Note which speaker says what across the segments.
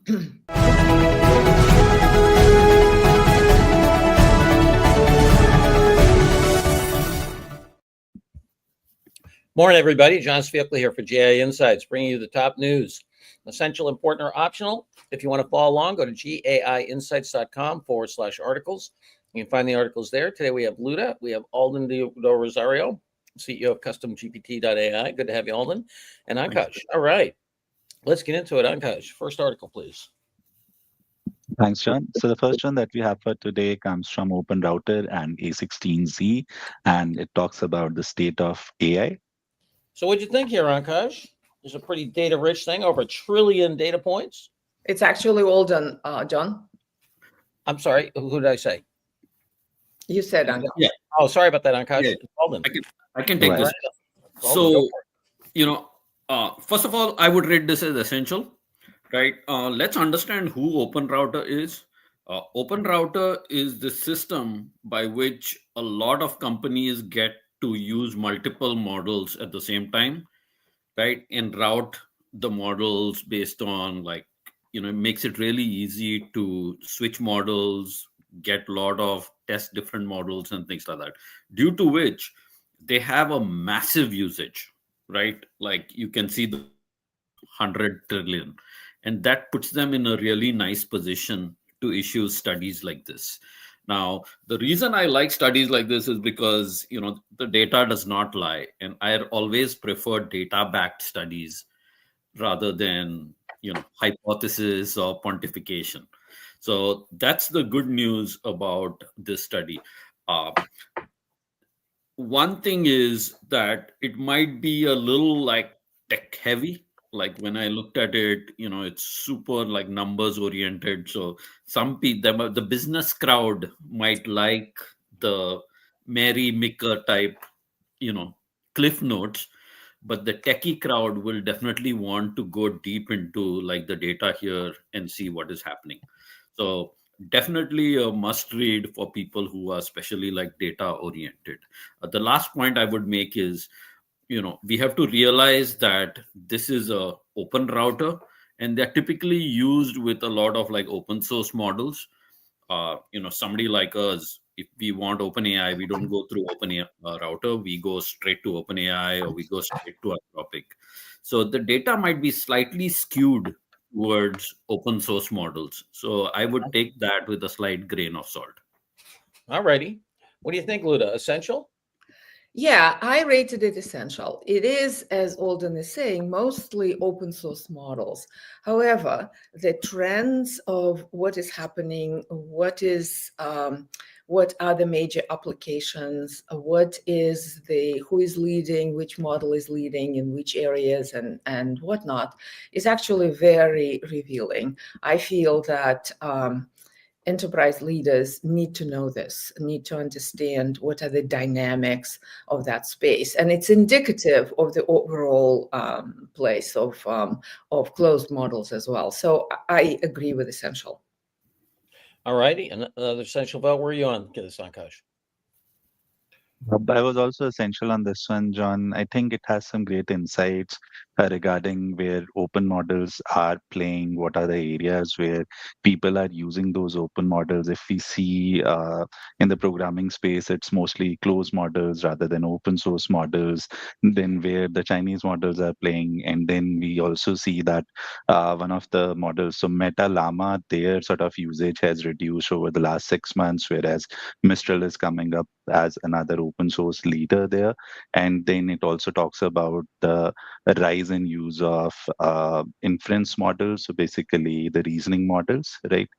Speaker 1: Morning, everybody. John Sviecla here for GAI Insights, bringing you the top news. Essential, important, or optional. If you want to follow along, go to gaiinsights.com/articles. You can find the articles there. Today we have Luda. We have Alden do Rosario, CEO of CustomGPT.ai. Good to have you, Alden. And Ankash. All right. Let's get into it. Ankash, first article, please.
Speaker 2: Thanks, John. So the first one that we have for today comes from Open Router and A16Z, and it talks about the state of AI.
Speaker 1: So what'd you think here, Ankash? It's a pretty data-rich thing, over 1 trillion data points.
Speaker 3: It's actually Alden, John.
Speaker 1: I'm sorry, who did I say?
Speaker 3: You said Ankash.
Speaker 1: Yeah. Oh, sorry about that, Ankash.
Speaker 4: Yeah.
Speaker 1: Alden.
Speaker 4: I can take this.
Speaker 1: Alden,
Speaker 4: So, first of all, I would rate this as essential, right? Let's understand who Open Router is. Open Router is the system by which a lot of companies get to use multiple models at the same time, right? And route the models based on it makes it really easy to switch models, get a lot of test different models and things like that, due to which they have a massive usage, right? Like you can see the 100 trillion, and that puts them in a really nice position to issue studies like this. Now, the reason I like studies like this is because, the data does not lie. And I always prefer data-backed studies rather than, hypothesis or pontification. So that's the good news about this study. One thing is that it might be a little tech heavy. Like when I looked at it, it's super numbers oriented. So some people, the business crowd might like the Mary Micker type, cliff notes, but the techie crowd will definitely want to go deep into the data here and see what is happening. So definitely a must read for people who are especially data oriented. The last point I would make is, we have to realize that this is a open router and they're typically used with a lot of open source models. Somebody like us, if we want OpenAI, we don't go through OpenAI router, we go straight to OpenAI or we go straight to Anthropic. So the data might be slightly skewed towards open source models. So I would take that with a slight grain of salt.
Speaker 1: All righty. What do you think, Luda? Essential?
Speaker 3: Yeah, I rated it essential. It is, as Alden is saying, mostly open source models. However, the trends of what is happening, what are the major applications, who is leading, which model is leading in which areas and whatnot, is actually very revealing. I feel that enterprise leaders need to know this, need to understand what are the dynamics of that space. And it's indicative of the overall place of closed models as well. So I agree with essential.
Speaker 1: All righty. Another essential vote. Where are you on this, Ankash?
Speaker 2: I was also essential on this one, John. I think it has some great insights regarding where open models are playing, what are the areas where people are using those open models. If we see in the programming space, it's mostly closed models rather than open source models, then where the Chinese models are playing. And then we also see that one of the models, so Meta Llama, their sort of usage has reduced over the last 6 months, whereas Mistral is coming up as another open source leader there. And then it also talks about the rise in use of inference models, so basically the reasoning models, right?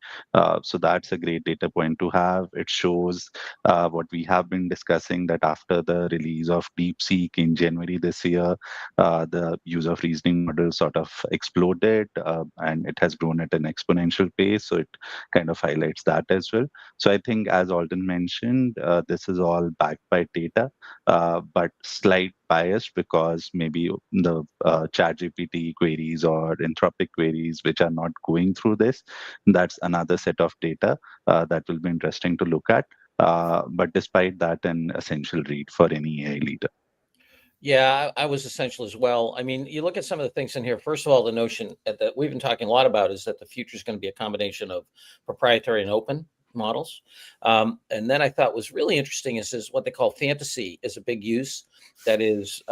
Speaker 2: So that's a great data point to have. It shows what we have been discussing, that after the release of DeepSeek in January this year, the use of reasoning models sort of exploded and it has grown at an exponential pace. So it kind of highlights that as well. So I think, as Alden mentioned, this is all backed by data, but slight bias because maybe the ChatGPT queries or Anthropic queries which are not going through this, that's another set of data that will be interesting to look at. But despite that, an essential read for any AI leader.
Speaker 1: Yeah, I was essential as well. I mean, you look at some of the things in here. First of all, the notion that we've been talking a lot about is that the future is going to be a combination of proprietary and open models. And then I thought was really interesting is what they call fantasy is a big use. That is,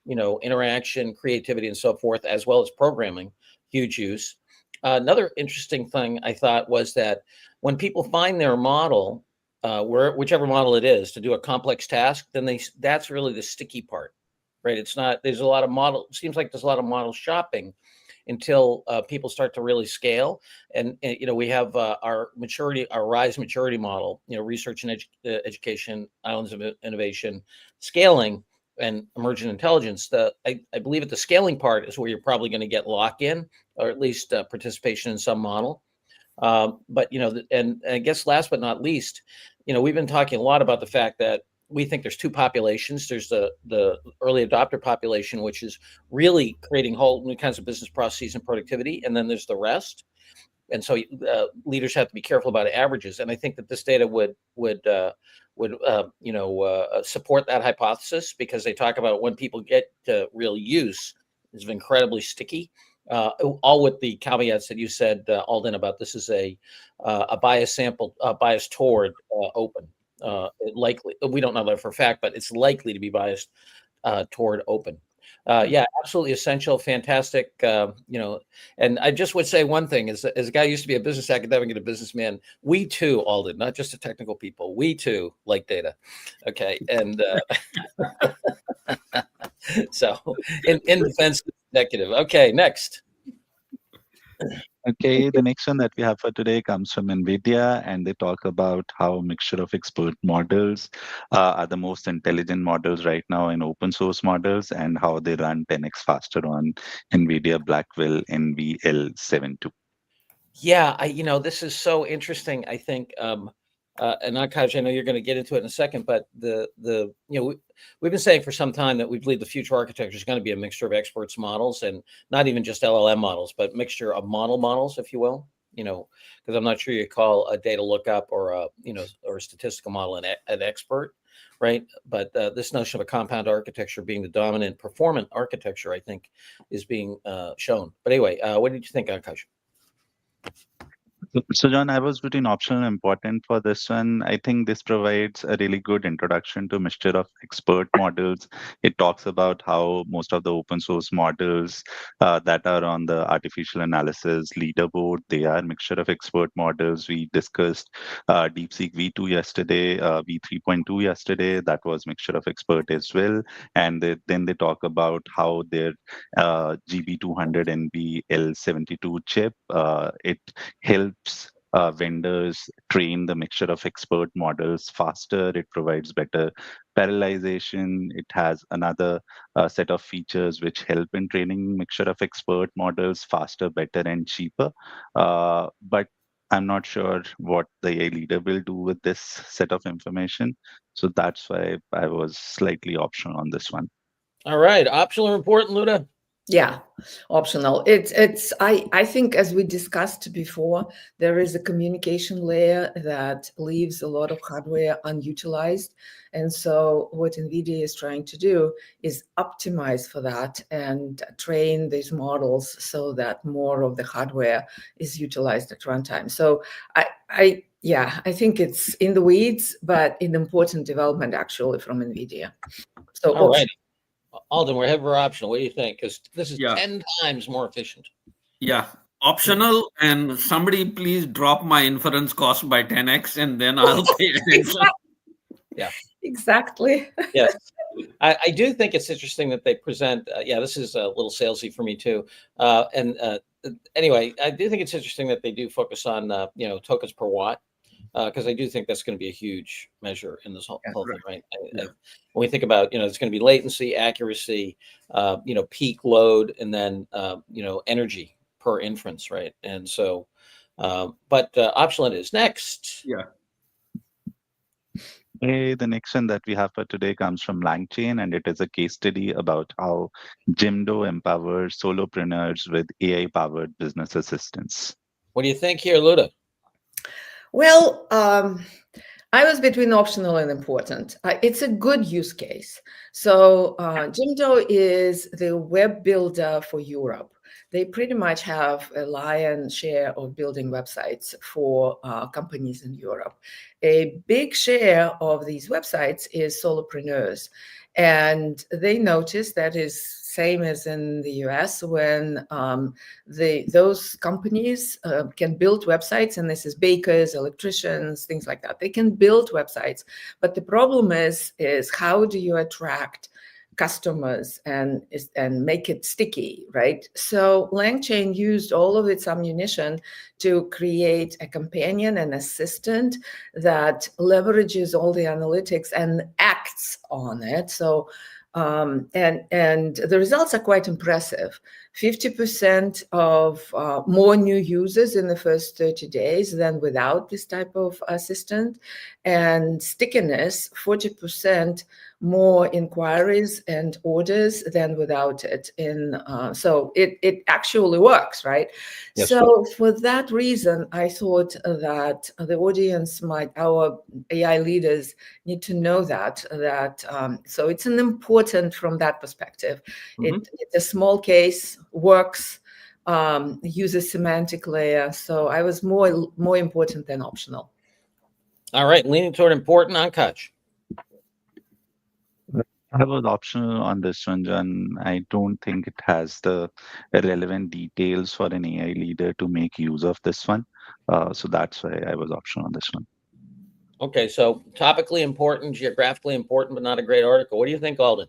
Speaker 1: interaction, creativity, and so forth, as well as programming, huge use. Another interesting thing I thought was that when people find their model, whichever model it is, to do a complex task, then that's really the sticky part, right? It's not, there's a lot of model, it seems like there's a lot of model shopping until people start to really scale. And we have our rise maturity model, research and education, islands of innovation, scaling, and emergent intelligence. I believe at the scaling part is where you're probably going to get lock in, or at least participation in some model. But and I guess last but not least, we've been talking a lot about the fact that we think there's two populations. There's the early adopter population, which is really creating whole new kinds of business processes and productivity, and then there's the rest. And so leaders have to be careful about averages. And I think that this data would support that hypothesis, because they talk about when people get to real use, is incredibly sticky. All with the caveats that you said, Alden, about this is a bias sample, bias toward open. Likely, we don't know that for a fact, but it's likely to be biased toward open. Yeah, absolutely essential, fantastic. And I just would say one thing: as a guy who used to be a business academic and a businessman, we too, Alden, not just the technical people, we too like data. Okay, and so in defense of the executive. Okay, next.
Speaker 2: Okay, the next one that we have for today comes from NVIDIA, and they talk about how a mixture of expert models are the most intelligent models right now in open source models, and how they run 10x faster on NVIDIA Blackwell NVL72.
Speaker 1: Yeah, this is so interesting. I think, and Akash, I know you're going to get into it in a second, but we've been saying for some time that we believe the future architecture is going to be a mixture of experts models, and not even just LLM models, but mixture of models, if you will. Because I'm not sure you call a data lookup or a statistical model an expert, right? But this notion of a compound architecture being the dominant performant architecture, I think, is being shown. But anyway, what did you think, Akash?
Speaker 2: So, John, I was between optional and important for this one. I think this provides a really good introduction to mixture of expert models. It talks about how most of the open source models that are on the artificial analysis leaderboard, they are mixture of expert models. We discussed DeepSeek V2 yesterday, V3.2 yesterday. That was mixture of expert as well. And then they talk about how their GB200 NVL72 chip, it helps vendors train the mixture of expert models faster. It provides better parallelization. It has another set of features which help in training mixture of expert models faster, better, and cheaper. But I'm not sure what the AI leader will do with this set of information. So that's why I was slightly optional on this one.
Speaker 1: All right, optional or important, Luda?
Speaker 3: Yeah, optional. I think, as we discussed before, there is a communication layer that leaves a lot of hardware unutilized. And so what NVIDIA is trying to do is optimize for that and train these models so that more of the hardware is utilized at runtime. So I think it's in the weeds, but an important development actually from NVIDIA. So
Speaker 1: all right. Alden, we're heading for optional. What do you think? Because this is 10 times more efficient.
Speaker 4: Yeah, optional. And somebody please drop my inference cost by 10x, and then I'll pay attention.
Speaker 1: Yeah,
Speaker 3: exactly.
Speaker 1: Yes, I do think it's interesting that they present. This is a little salesy for me too. Anyway, I do think it's interesting that they do focus on tokens per watt. Because I do think that's going to be a huge measure in this whole thing, right? When we think about, it's going to be latency, accuracy, peak load, and then, energy per inference, right? And so, but optional it is. Next.
Speaker 4: Yeah.
Speaker 2: Okay, the next one that we have for today comes from LangChain, and it is a case study about how Jimdo empowers solopreneurs with AI-powered business assistance.
Speaker 1: What do you think here, Luda?
Speaker 3: Well, I was between optional and important. It's a good use case. So Jimdo is the web builder for Europe. They pretty much have a lion's share of building websites for companies in Europe. A big share of these websites is solopreneurs. And they notice that is same as in the US when those companies can build websites, and this is bakers, electricians, things like that. They can build websites, but the problem is how do you attract customers and make it sticky, right? So LangChain used all of its ammunition to create a companion and assistant that leverages all the analytics and acts on it. So and the results are quite impressive. 50% of more new users in the first 30 days than without this type of assistant, and stickiness, 40% more inquiries and orders than without it. So it actually works, right?
Speaker 1: Yes.
Speaker 3: So for that reason, I thought that the audience our AI leaders need to know that so it's an important from that perspective.
Speaker 1: Mhm.
Speaker 3: It's a small case, works, uses semantic layer. So I was more important than optional.
Speaker 1: All right, leaning toward important on Kutch.
Speaker 2: I was optional on this one, John. I don't think it has the relevant details for an AI leader to make use of this one. So that's why I was optional on this one.
Speaker 1: Okay, so topically important, geographically important, but not a great article. What do you think, Alden?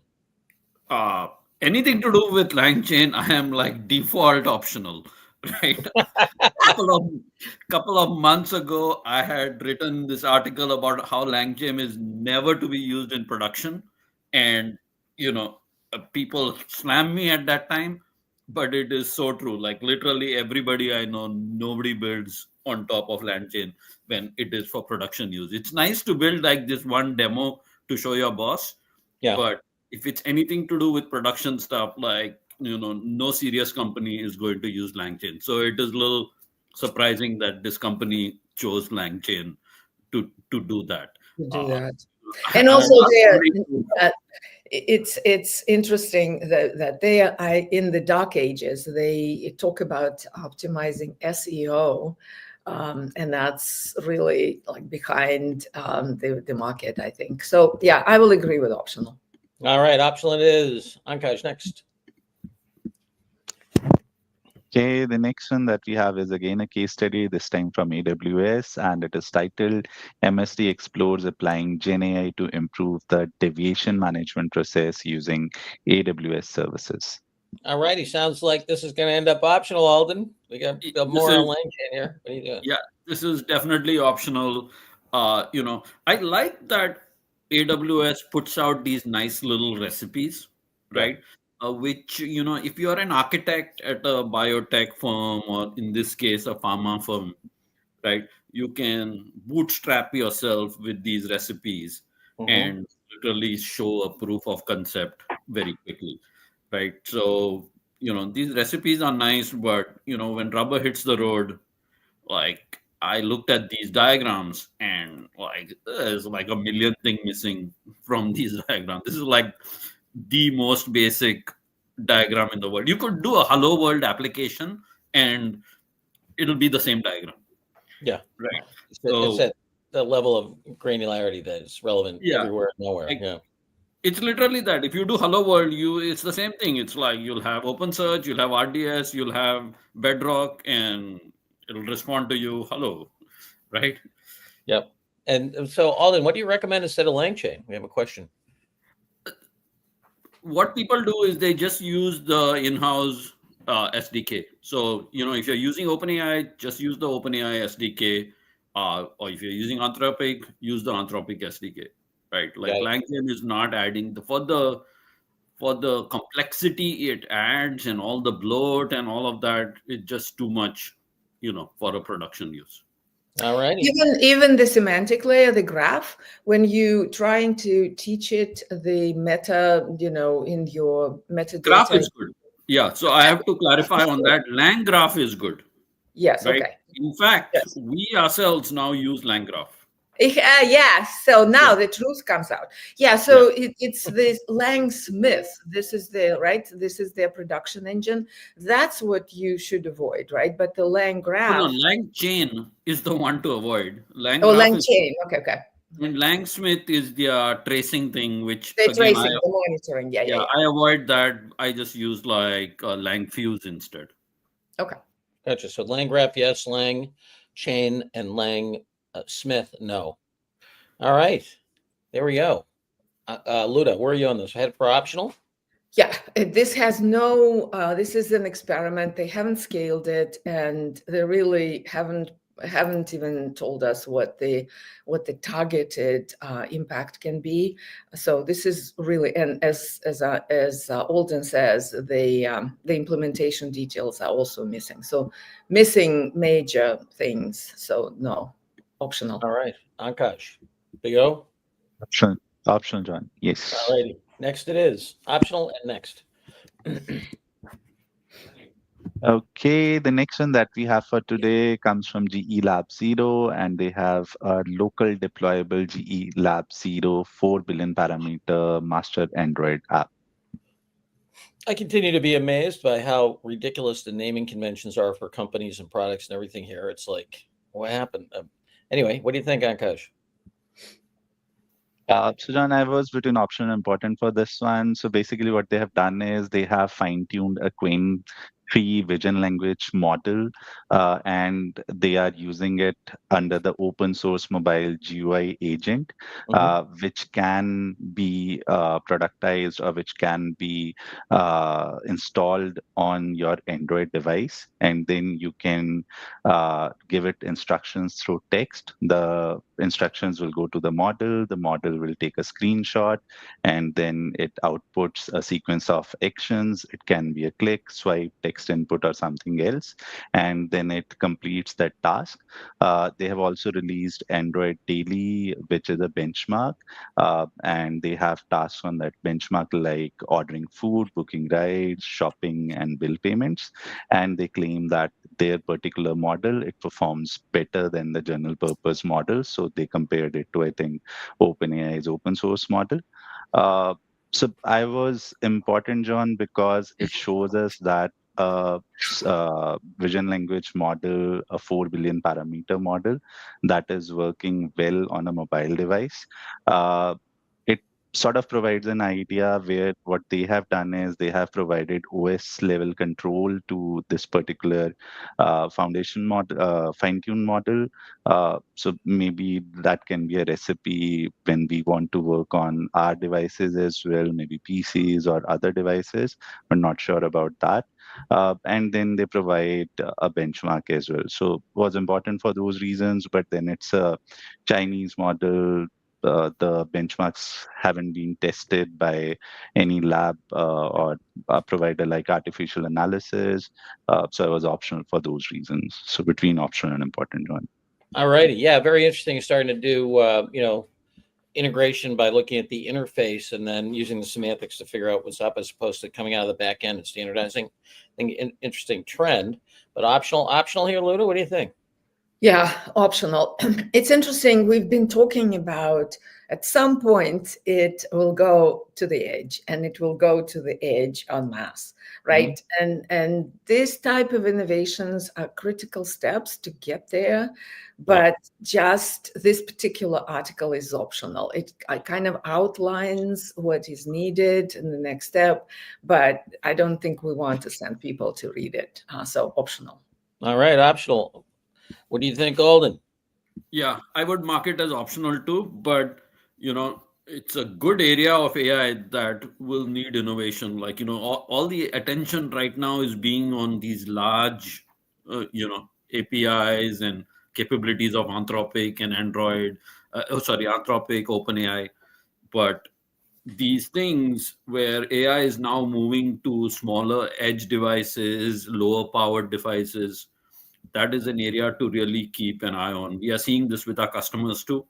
Speaker 4: Anything to do with LangChain, I am like default optional, right? couple of months ago, I had written this article about how LangChain is never to be used in production, and people slammed me at that time, but it is so true. Like literally everybody I know, nobody builds on top of LangChain when it is for production use. It's nice to build like this one demo to show your boss,
Speaker 1: Yeah.
Speaker 4: but if it's anything to do with production stuff, like no serious company is going to use LangChain. So it is a little surprising that this company chose LangChain to do that.
Speaker 3: To do that.
Speaker 4: I
Speaker 3: And also
Speaker 4: was
Speaker 3: there,
Speaker 4: wondering-
Speaker 3: it's interesting that they are in the dark ages. They talk about optimizing SEO, and that's really like behind the market, I think. So yeah, I will agree with optional.
Speaker 1: All right, optional it is. Ankash, next.
Speaker 2: Okay, the next one that we have is again a case study, this time from AWS, and it is titled MSD Explores Applying Gen AI to Improve the Deviation Management Process Using AWS Services.
Speaker 1: All righty, sounds like this is going to end up optional, Alden. We got more on LangChain here. What are you doing?
Speaker 4: Yeah, this is definitely optional. I like that AWS puts out these nice little recipes, right? Which, if you're an architect at a biotech firm, or in this case, a pharma firm, right, you can bootstrap yourself with these recipes and literally show a proof of concept very quickly, right? So, these recipes are nice, but, when rubber hits the road, like I looked at these diagrams and like there's like a million things missing from these diagrams. This is like the most basic diagram in the world. You could do a hello world application and it'll be the same diagram.
Speaker 1: Yeah.
Speaker 4: Right.
Speaker 1: It's at the level of granularity that is relevant everywhere and nowhere. Yeah.
Speaker 4: It's literally that. If you do hello world, it's the same thing. It's like you'll have OpenSearch, you'll have RDS, you'll have Bedrock, and it'll respond to you hello, right?
Speaker 1: Yep. And so, Alden, what do you recommend instead of LangChain? We have a question.
Speaker 4: What people do is they just use the in-house SDK. So, if you're using OpenAI, just use the OpenAI SDK. Or if you're using Anthropic, use the Anthropic SDK, right? Like LangChain is not adding for the complexity it adds and all the bloat and all of that. It's just too much, for a production use.
Speaker 1: All right.
Speaker 3: Even the semantic layer, the graph, when you trying to teach it the meta, in your metadata.
Speaker 4: Graph is good. Yeah. So I have to clarify on that. LangGraph is good.
Speaker 3: Yes.
Speaker 4: Right?
Speaker 3: Okay.
Speaker 4: In fact, we ourselves now use LangGraph.
Speaker 3: Yeah, so now
Speaker 4: Yeah.
Speaker 3: the truth comes out. Yeah, so it's this Lang Smith. This is the right. This is their production engine. That's what you should avoid, right? But the Lang
Speaker 4: Oh, no,
Speaker 3: graph,
Speaker 4: Lang chain is the one to avoid. Lang
Speaker 3: oh,
Speaker 4: graph
Speaker 3: Lang
Speaker 4: is,
Speaker 3: chain. Okay, okay.
Speaker 4: I mean, Lang Smith is the tracing thing, which
Speaker 3: The
Speaker 4: again,
Speaker 3: tracing, the monitoring. Yeah, yeah,
Speaker 4: yeah,
Speaker 3: yeah.
Speaker 4: I avoid that. I just use like Lang fuse instead.
Speaker 3: Okay.
Speaker 1: Gotcha. So Lang graph, yes. Lang chain and Lang Smith, no. All right. There we go. Luda, where are you on this? Head for optional?
Speaker 3: Yeah, this has no, this is an experiment. They haven't scaled it, and they really haven't even told us what the targeted impact can be. So this is really, and as Alden says, the implementation details are also missing. So missing major things. So no, optional.
Speaker 1: All right. Ankash. Big O?
Speaker 2: Optional, optional, John.
Speaker 1: All
Speaker 2: Yes.
Speaker 1: righty. Next it is. Optional and next.
Speaker 2: Okay, the next one that we have for today comes from GE Lab Zero, and they have a local deployable GE Lab Zero 4 billion parameter master Android app.
Speaker 1: I continue to be amazed by how ridiculous the naming conventions are for companies and products and everything here. It's like, what happened? Anyway, what do you think, Ankash?
Speaker 2: So John, I was between optional and important for this one. So basically what they have done is they have fine-tuned a Queen 3 vision language model, and they are using it under the open source mobile GUI agent,
Speaker 1: Mhm.
Speaker 2: which can be productized or which can be installed on your Android device. And then you can give it instructions through text. The instructions will go to the model will take a screenshot, and then it outputs a sequence of actions. It can be a click, swipe, text input, or something else, and then it completes that task. They have also released Android Daily, which is a benchmark, and they have tasks on that benchmark like ordering food, booking rides, shopping, and bill payments. And they claim that their particular model, it performs better than the general purpose model. So they compared it to, I think, OpenAI's open source model. Uh, so I was important, John, because it shows us that vision language model, a 4 billion parameter model that is working well on a mobile device. Uh, it sort of provides an idea where what they have done is they have provided OS level control to this particular foundation model, fine-tuned model. So maybe that can be a recipe when we want to work on our devices as well, maybe PCs or other devices. We're not sure about that. And then they provide a benchmark as well. So was important for those reasons, but then it's a Chinese model. The benchmarks haven't been tested by any lab or provider like artificial analysis. So it was optional for those reasons. So between optional and important, John.
Speaker 1: All righty. Yeah, very interesting. Starting to do, integration by looking at the interface and then using the semantics to figure out what's up as opposed to coming out of the back end and standardizing. I think interesting trend, but optional here, Luda. What do you think?
Speaker 3: Yeah, optional. It's interesting. We've been talking about at some point it will go to the edge, and it will go to the edge en masse, right? And this type of innovations are critical steps to get there, but just this particular article is optional. It kind of outlines what is needed in the next step, but I don't think we want to send people to read it. So optional.
Speaker 1: All right, optional. What do you think, Alden?
Speaker 4: Yeah, I would mark it as optional too, but it's a good area of AI that will need innovation. Like, all the attention right now is being on these large, APIs and capabilities of Anthropic and Android. Anthropic, OpenAI. But these things where AI is now moving to smaller edge devices, lower powered devices, that is an area to really keep an eye on. We are seeing this with our customers too,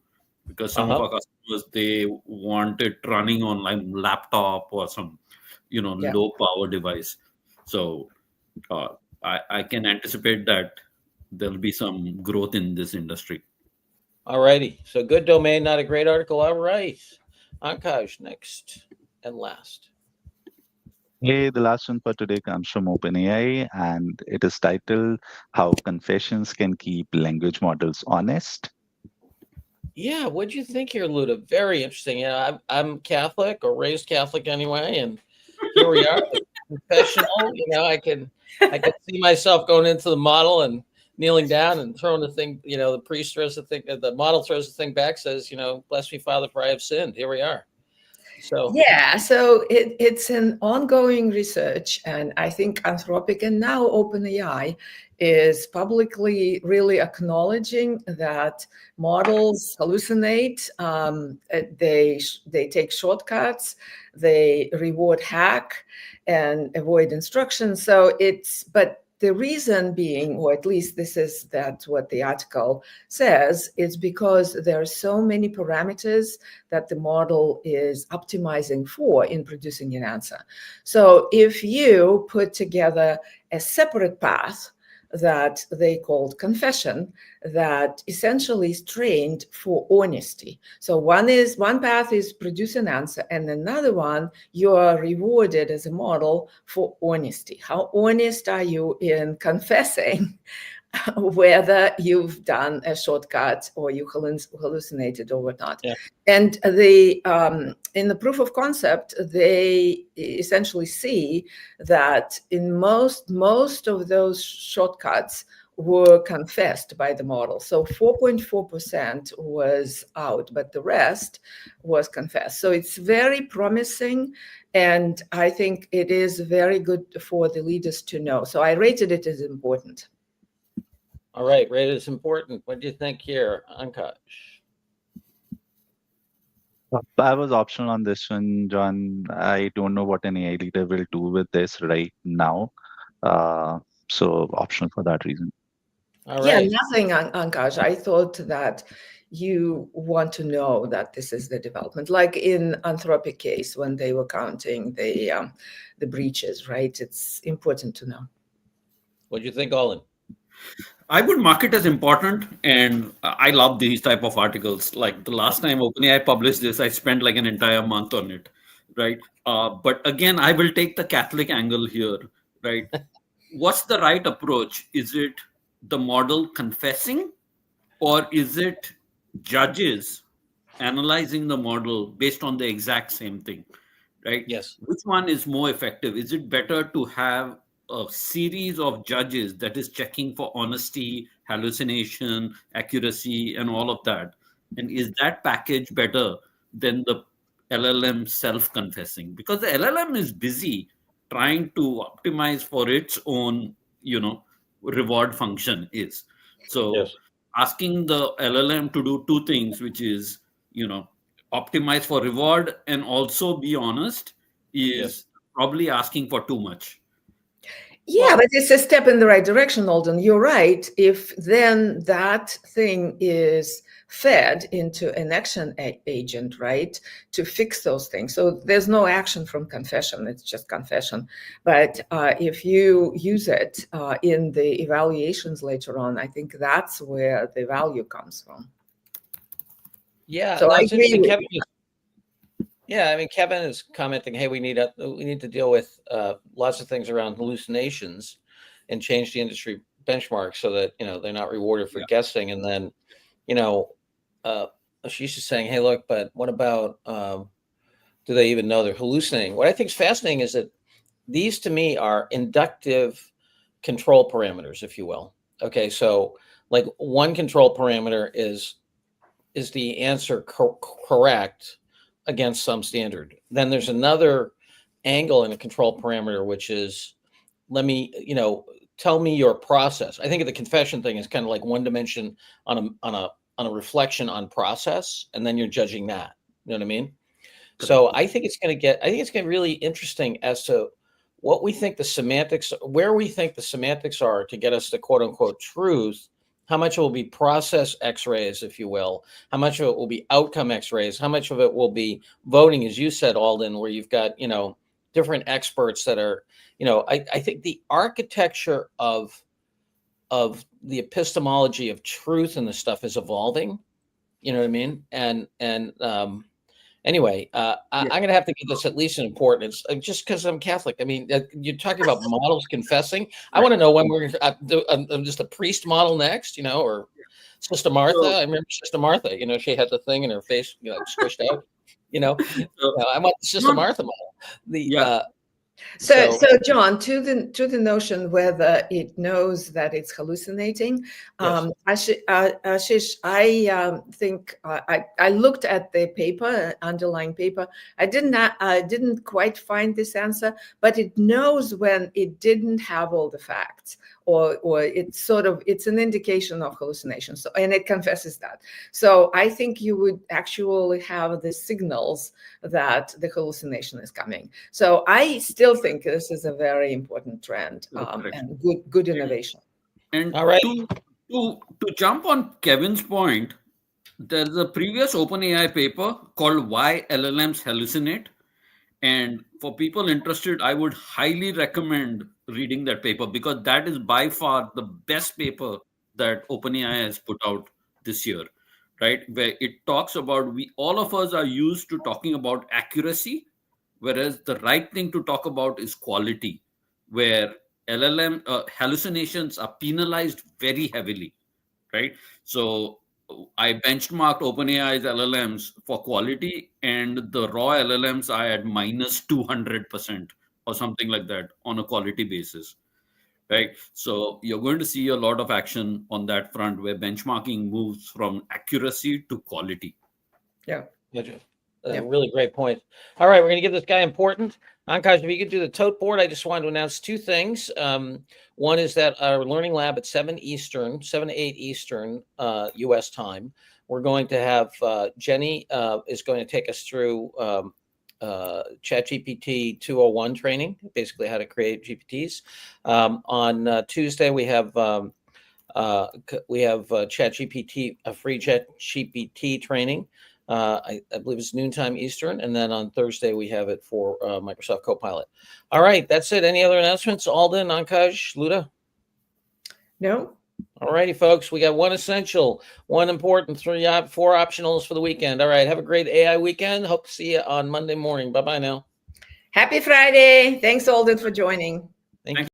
Speaker 4: because some of
Speaker 1: Uh-huh.
Speaker 4: our customers, they want it running on like laptop or some,
Speaker 3: Yeah.
Speaker 4: low power device. So uh, I can anticipate that there'll be some growth in this industry.
Speaker 1: All righty. So good domain, not a great article. All right. Ankash, next and last.
Speaker 2: Hey, the last one for today comes from OpenAI, and it is titled How Confessions Can Keep Language Models Honest.
Speaker 1: Yeah, what'd you think here, Luda? Very interesting. I'm Catholic or raised Catholic anyway, and here we are, the confessional. I can see myself going into the model and kneeling down and throwing the thing. The priest throws the thing, the model throws the thing back, says, "Bless me, Father, for I have sinned." Here we are. So
Speaker 3: Yeah, so it's an ongoing research, and I think Anthropic and now OpenAI is publicly really acknowledging that models hallucinate. They take shortcuts, they reward hack and avoid instructions. But the reason being, or at least that's what the article says, is because there are so many parameters that the model is optimizing for in producing an answer. So if you put together a separate path that they called confession, that essentially is trained for honesty. So one path is produce an answer, and another one, you are rewarded as a model for honesty. How honest are you in confessing whether you've done a shortcut or you hallucinated or whatnot?
Speaker 1: yeah,
Speaker 3: And in the proof of concept, they essentially see that in most of those shortcuts were confessed by the model. So 4.4% was out, but the rest was confessed. So it's very promising, and I think it is very good for the leaders to know. So I rated it as important.
Speaker 1: all right, rate is important. What do you think here, Ankash?
Speaker 2: I was optional on this one, John. I don't know what an AI leader will do with this right now. Uh, so optional for that reason.
Speaker 1: All
Speaker 3: Yeah,
Speaker 1: right.
Speaker 3: nothing, Ankash. I thought that you want to know that this is the development, like in Anthropic case when they were counting the breaches, right? It's important to know.
Speaker 1: What do you think, Olin?
Speaker 4: I would mark it as important, and I love these type of articles. Like the last time OpenAI published this, I spent like an entire month on it, right? But again, I will take the Catholic angle here, right? What's the right approach? Is it the model confessing, or is it judges analyzing the model based on the exact same thing, right?
Speaker 1: Yes.
Speaker 4: Which one is more effective? Is it better to have a series of judges that is checking for honesty, hallucination, accuracy, and all of that? And is that package better than the LLM self confessing? Because the LLM is busy trying to optimize for its own, reward function is. So
Speaker 1: Yes.
Speaker 4: asking the LLM to do two things, which is, you know, optimize for reward and also be honest,
Speaker 1: Yes.
Speaker 4: is probably asking for too much.
Speaker 3: Yeah,
Speaker 1: Well,
Speaker 3: but it's a step in the right direction, Alden. You're right. If then that thing is fed into an action agent, right, to fix those things. So there's no action from confession, it's just confession. But if you use it in the evaluations later on, I think that's where the value comes from.
Speaker 1: yeah.
Speaker 3: So
Speaker 1: No,
Speaker 3: I
Speaker 1: it's
Speaker 3: agree
Speaker 1: interesting.
Speaker 3: with
Speaker 1: Kevin Yeah, I mean, Kevin is commenting, "Hey, we need to deal with lots of things around hallucinations, and change the industry benchmark so that they're not rewarded for
Speaker 4: Yeah.
Speaker 1: guessing." And then, you know, uh, she's just saying, "Hey, look, but what about do they even know they're hallucinating?" What I think is fascinating is that these, to me, are inductive control parameters, if you will. Okay, so like one control parameter is the answer correct against some standard? Then there's another angle in a control parameter, which is let me, tell me your process. I think of the confession thing as kind of like one dimension on a reflection on process, and then you're judging that. You know what I mean? So I think it's going to be really interesting as to what we think the semantics, where we think the semantics are to get us to quote unquote truth. How much it will be process X-rays, if you will. How much of it will be outcome X-rays? How much of it will be voting, as you said, Alden, where you've got different experts that are, I think the architecture of the epistemology of truth and the stuff is evolving. You know what I mean? Anyway, I'm going to have to give this at least an importance, just because I'm Catholic. I mean, you're talking about models confessing. I want to know when we're going to do just a priest model next, or Sister Martha. I remember Sister Martha. She had the thing in her face, squished out. I want the Sister Martha model.
Speaker 3: So John, to the notion whether it knows that it's hallucinating,
Speaker 1: Yes.
Speaker 3: Ashish, I think I looked at the paper, underlying paper. I didn't quite find this answer, but it knows when it didn't have all the facts, or it's an indication of hallucination. So, and it confesses that. So I think you would actually have the signals that the hallucination is coming. So I still think this is a very important trend, and good innovation.
Speaker 4: And
Speaker 1: all right,
Speaker 4: to jump on Kevin's point, there's a previous OpenAI paper called Why LLMs Hallucinate. And for people interested, I would highly recommend reading that paper, because that is by far the best paper that OpenAI has put out this year, right? Where it talks about, all of us are used to talking about accuracy, whereas the right thing to talk about is quality, where LLM hallucinations are penalized very heavily, right? So I benchmarked OpenAI's LLMs for quality, and the raw LLMs I had minus 200% or something like that on a quality basis, right? So you're going to see a lot of action on that front, where benchmarking moves from accuracy to quality.
Speaker 3: Yeah.
Speaker 1: Gotcha. Really great point. All right, we're going to give this guy important. Ankash, if you could do the tote board, I just wanted to announce two things. One is that our learning lab at 7 to 8 Eastern U.S. time, we're going to have Jenny is going to take us through ChatGPT 201 training, basically how to create GPTs. On Tuesday, we have ChatGPT, a free ChatGPT training. I believe it's noontime Eastern, and then on Thursday we have it for Microsoft Copilot. All right, that's it. Any other announcements? Alden, Ankash, Luda?
Speaker 3: No.
Speaker 1: All righty, folks. We got one essential, one important, 4 optionals for the weekend. All right, have a great AI weekend. Hope to see you on Monday morning. Bye-bye now.
Speaker 3: Happy Friday. Thanks, Alden, for joining.
Speaker 1: Thank you.